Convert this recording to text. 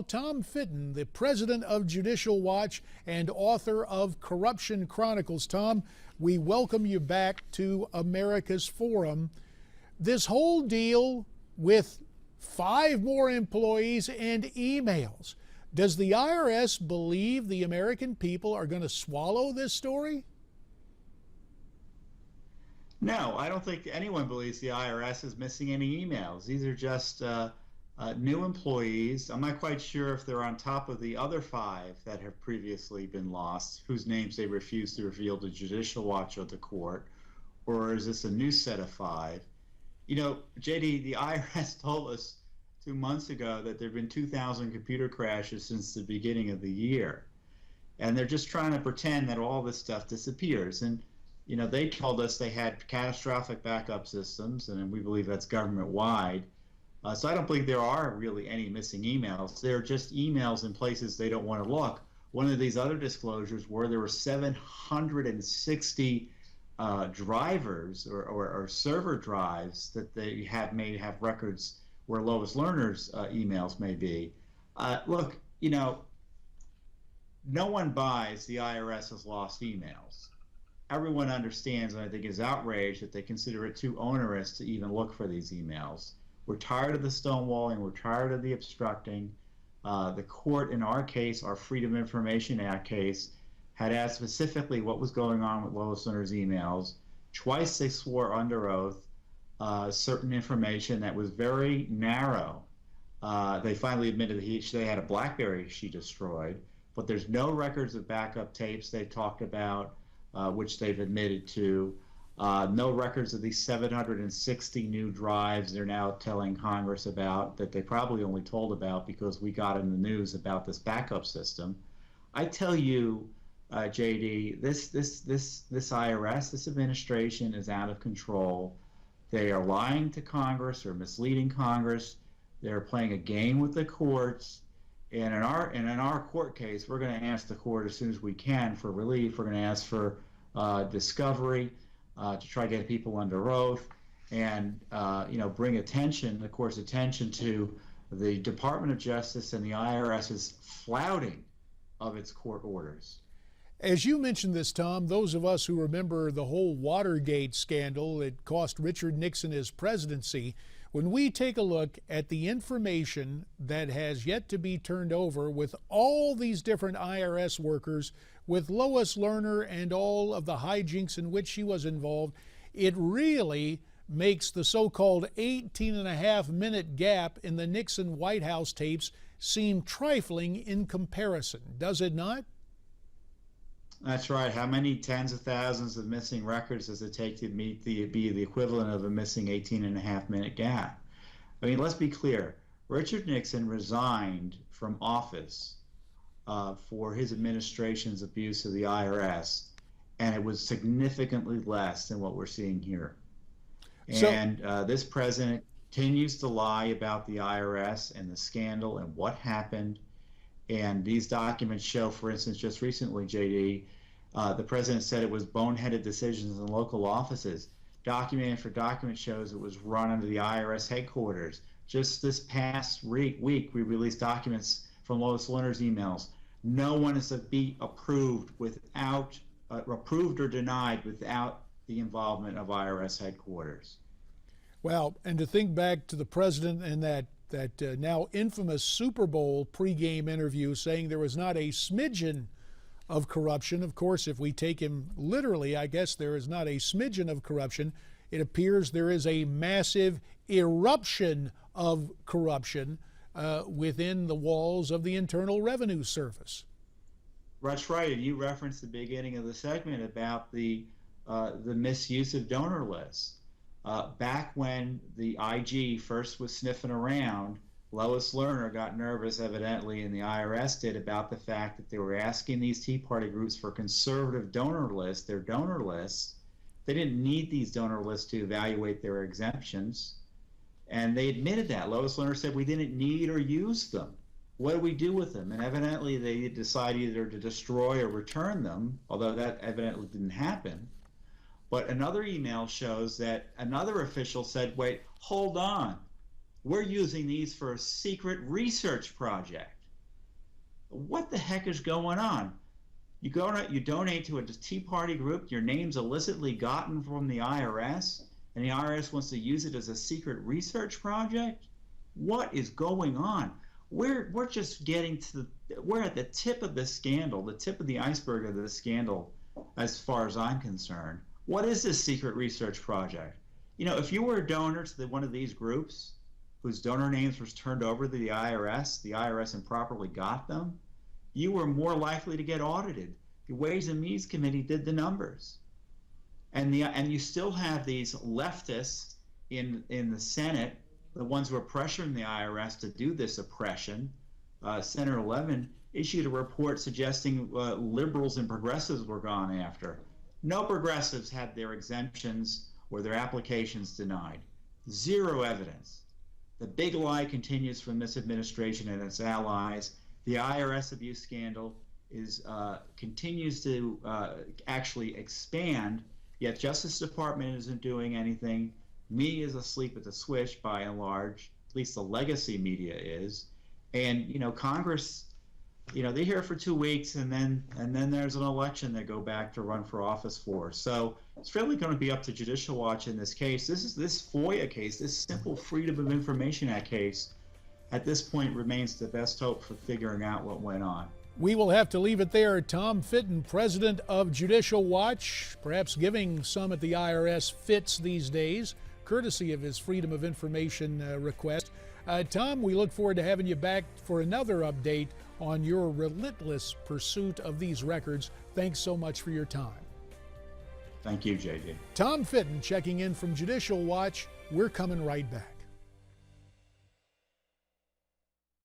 Tom Fitton, the president of Judicial Watch and author of Corruption Chronicles. Tom, we welcome you back to America's Forum. This whole deal with 5 more employees and emails. Does the IRS believe the American people are going to swallow this story? No, I don't think anyone believes the IRS is missing any emails. These are just new employees. I'm not quite sure if they're on top of the other 5 that have previously been lost, whose names they refused to reveal to Judicial Watch or the court, or is this a new set of 5? You know, JD, the IRS told us 2 months ago that there have been 2,000 computer crashes since the beginning of the year. And they're just trying to pretend that all this stuff disappears. And, you know, they told us they had catastrophic backup systems, and we believe that's government-wide. So I don't believe there are really any missing emails. They're just emails in places they don't want to look. One of these other disclosures where there were 760 drivers or server drives that they may have records where Lois Lerner's emails may be. Look, you know, no one buys the IRS has lost emails. Everyone understands, and I think is outraged, that they consider it too onerous to even look for these emails. We're tired of the stonewalling. We're tired of the obstructing. The court, in our case, our Freedom of Information Act case, had asked specifically what was going on with Lois Lerner's emails. Twice they swore under oath certain information that was very narrow. They finally admitted that they had a BlackBerry she destroyed, but there's no records of backup tapes they talked about, which they've admitted to. No records of these 760 new drives they're now telling Congress about, that they probably only told about because we got in the news about this backup system. I tell you, JD, this IRS, this administration is out of control. They are lying to Congress or misleading Congress. They're playing a game with the courts. And in our court case, we're going to ask the court as soon as we can for relief. We're going to ask for discovery. To try to get people under oath and bring the court's attention to the Department of Justice and the IRS's flouting of its court orders. As you mentioned this, Tom, those of us who remember the whole Watergate scandal, it cost Richard Nixon his presidency. When we take a look at the information that has yet to be turned over with all these different IRS workers, with Lois Lerner and all of the hijinks in which she was involved, it really makes the so-called 18.5-minute gap in the Nixon White House tapes seem trifling in comparison, does it not? That's right. How many tens of thousands of missing records does it take to be the equivalent of a missing 18.5-minute gap? I mean, let's be clear. Richard Nixon resigned from office for his administration's abuse of the IRS, and it was significantly less than what we're seeing here. And this president continues to lie about the IRS and the scandal and what happened. And these documents show, for instance, just recently, JD, the president said it was boneheaded decisions in local offices. Document after document shows it was run under the IRS headquarters. Just this past week, we released documents from Lois Lerner's emails. No one is to be approved or denied without the involvement of IRS headquarters. Well, and to think back to the president and that now infamous Super Bowl pregame interview saying there was not a smidgen of corruption. Of course, if we take him literally, I guess there is not a smidgen of corruption. It appears there is a massive eruption of corruption within the walls of the Internal Revenue Service. That's right, and you referenced the beginning of the segment about the misuse of donor lists. Back when the IG first was sniffing around, Lois Lerner got nervous, evidently, and the IRS did, about the fact that they were asking these Tea Party groups for conservative donor lists, their donor lists. They didn't need these donor lists to evaluate their exemptions, and they admitted that. Lois Lerner said, we didn't need or use them. What do we do with them? And evidently they decided either to destroy or return them, although that evidently didn't happen. But another email shows that another official said, wait, hold on. We're using these for a secret research project. What the heck is going on? You donate to a Tea Party group, your name's illicitly gotten from the IRS, and the IRS wants to use it as a secret research project? What is going on? We're just getting to we're at the tip of the scandal, the tip of the iceberg of the scandal, as far as I'm concerned. What is this secret research project? You know, if you were a donor to one of these groups whose donor names was turned over to the IRS improperly got them, you were more likely to get audited. The Ways and Means Committee did the numbers. And you still have these leftists in the Senate, the ones who are pressuring the IRS to do this oppression. Senator Levin issued a report suggesting liberals and progressives were gone after. No progressives had their exemptions or their applications denied. Zero evidence. The big lie continues from this administration and its allies. The IRS abuse scandal continues to actually expand, yet Justice Department isn't doing anything. Media is asleep at the switch by and large, at least the legacy media is. And, you know, Congress, you know, they're here for 2 weeks and then there's an election they go back to run for office for. So it's really going to be up to Judicial Watch in this case. This FOIA case, this simple Freedom of Information Act case, at this point remains the best hope for figuring out what went on. We will have to leave it there. Tom Fitton, president of Judicial Watch, perhaps giving some at the IRS fits these days, courtesy of his Freedom of Information request. Tom, we look forward to having you back for another update on your relentless pursuit of these records. Thanks so much for your time. Thank you, JJ. Tom Fitton checking in from Judicial Watch. We're coming right back.